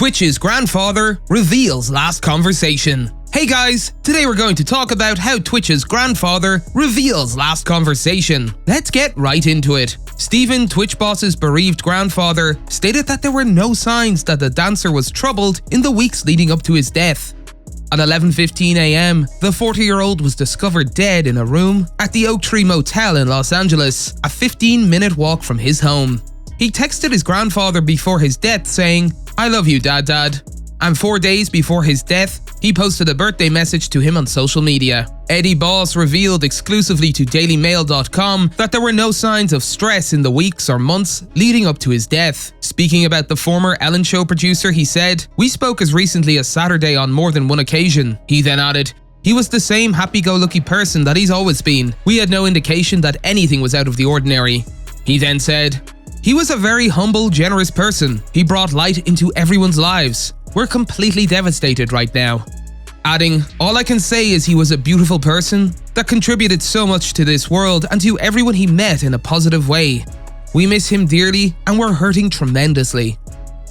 tWitch's grandfather reveals last conversation. Hey guys, today we're going to talk about how tWitch's grandfather reveals last conversation. Let's get right into it. Steven, Twitch boss's bereaved grandfather, stated that there were no signs that the dancer was troubled in the weeks leading up to his death. At 11:15 a.m., the 40-year-old was discovered dead in a room at the Oak Tree Motel in Los Angeles, a 15-minute walk from his home. He texted his grandfather before his death saying, "I love you, Dad." And 4 days before his death, he posted a birthday message to him on social media. Eddie Boss revealed exclusively to DailyMail.com that there were no signs of stress in the weeks or months leading up to his death. Speaking about the former Ellen Show producer, he said, "We spoke as recently as Saturday on more than one occasion." He then added, "He was the same happy-go-lucky person that he's always been. We had no indication that anything was out of the ordinary." He then said, "He was a very humble, generous person. He brought light into everyone's lives. We're completely devastated right now." Adding, "All I can say is he was a beautiful person that contributed so much to this world and to everyone he met in a positive way. We miss him dearly and we're hurting tremendously."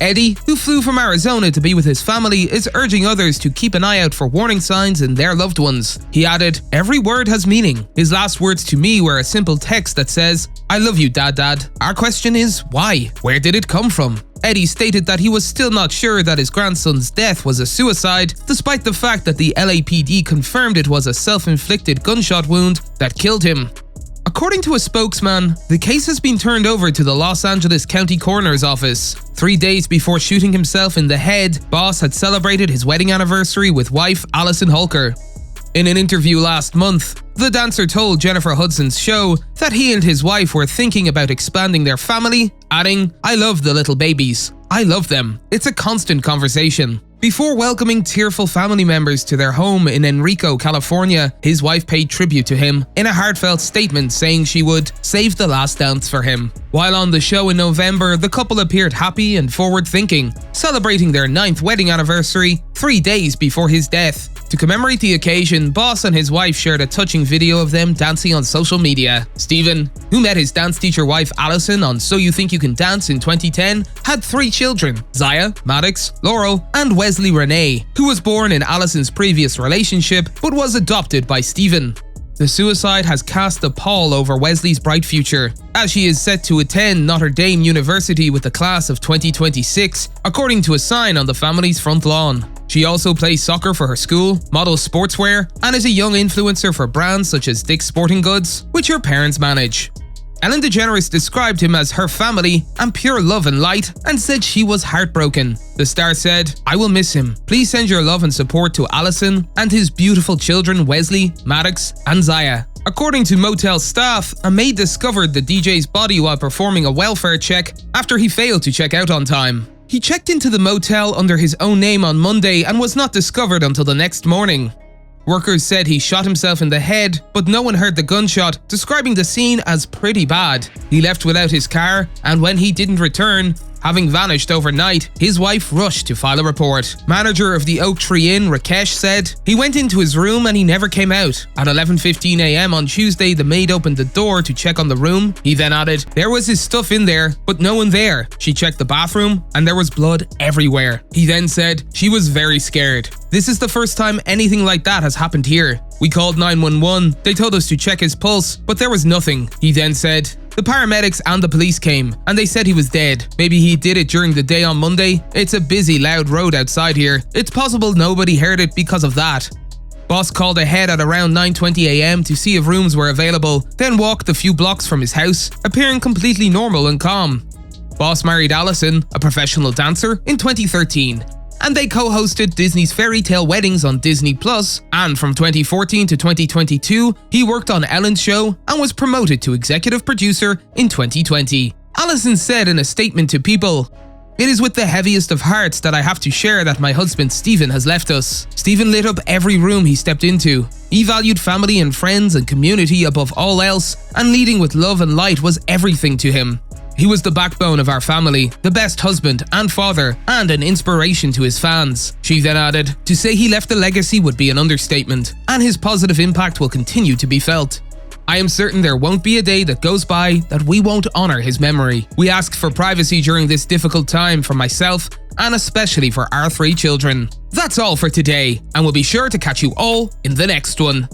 Eddie, who flew from Arizona to be with his family, is urging others to keep an eye out for warning signs in their loved ones. He added, "Every word has meaning. His last words to me were a simple text that says, 'I love you, Dad. Our question is, why? Where did it come from?'" Eddie stated that he was still not sure that his grandson's death was a suicide, despite the fact that the LAPD confirmed it was a self-inflicted gunshot wound that killed him. According to a spokesman, the case has been turned over to the Los Angeles County Coroner's Office. 3 days before shooting himself in the head, Boss had celebrated his wedding anniversary with wife Allison Holker. In an interview last month, the dancer told Jennifer Hudson's show that he and his wife were thinking about expanding their family, adding, "I love the little babies. I love them. It's a constant conversation." Before welcoming tearful family members to their home in Enrico, California, his wife paid tribute to him in a heartfelt statement saying she would save the last dance for him. While on the show in November, the couple appeared happy and forward-thinking, celebrating their 9th wedding anniversary 3 days before his death. To commemorate the occasion, Boss and his wife shared a touching video of them dancing on social media. Steven, who met his dance teacher wife Allison on So You Think You Can Dance in 2010, had 3 children, Zaya, Maddox, Laurel, and Wesley Renee, who was born in Allison's previous relationship but was adopted by Steven. The suicide has cast a pall over Wesley's bright future, as she is set to attend Notre Dame University with the class of 2026, according to a sign on the family's front lawn. She also plays soccer for her school, models sportswear, and is a young influencer for brands such as Dick's Sporting Goods, which her parents manage. Ellen DeGeneres described him as her family and pure love and light, and said she was heartbroken. The star said, "I will miss him. Please send your love and support to Allison and his beautiful children Wesley, Maddox, and Zaya." According to motel staff, a maid discovered the DJ's body while performing a welfare check after he failed to check out on time. He checked into the motel under his own name on Monday and was not discovered until the next morning. Workers said he shot himself in the head, but no one heard the gunshot, describing the scene as pretty bad. He left without his car, and when he didn't return, having vanished overnight, his wife rushed to file a report. Manager of the Oak Tree Inn, Rakesh, said, "He went into his room and he never came out. At 11:15 a.m. on Tuesday, the maid opened the door to check on the room." He then added, "There was his stuff in there, but no one there. She checked the bathroom and there was blood everywhere." He then said, "She was very scared. This is the first time anything like that has happened here. We called 911. They told us to check his pulse, but there was nothing." He then said, "The paramedics and the police came, and they said he was dead. Maybe he did it during the day on Monday. It's a busy, loud road outside here. It's possible nobody heard it because of that." Boss called ahead at around 9:20 a.m. to see if rooms were available, then walked a few blocks from his house, appearing completely normal and calm. Boss married Allison, a professional dancer, in 2013. And they co-hosted Disney's Fairy Tale Weddings on Disney+, and from 2014 to 2022, he worked on Ellen's show and was promoted to executive producer in 2020. Allison said in a statement to People, "It is with the heaviest of hearts that I have to share that my husband Steven has left us. Steven lit up every room he stepped into. He valued family and friends and community above all else, and leading with love and light was everything to him. He was the backbone of our family, the best husband and father, and an inspiration to his fans." She then added, "To say he left a legacy would be an understatement, and his positive impact will continue to be felt. I am certain there won't be a day that goes by that we won't honor his memory. We ask for privacy during this difficult time for myself and especially for our 3 children. That's all for today, and we'll be sure to catch you all in the next one.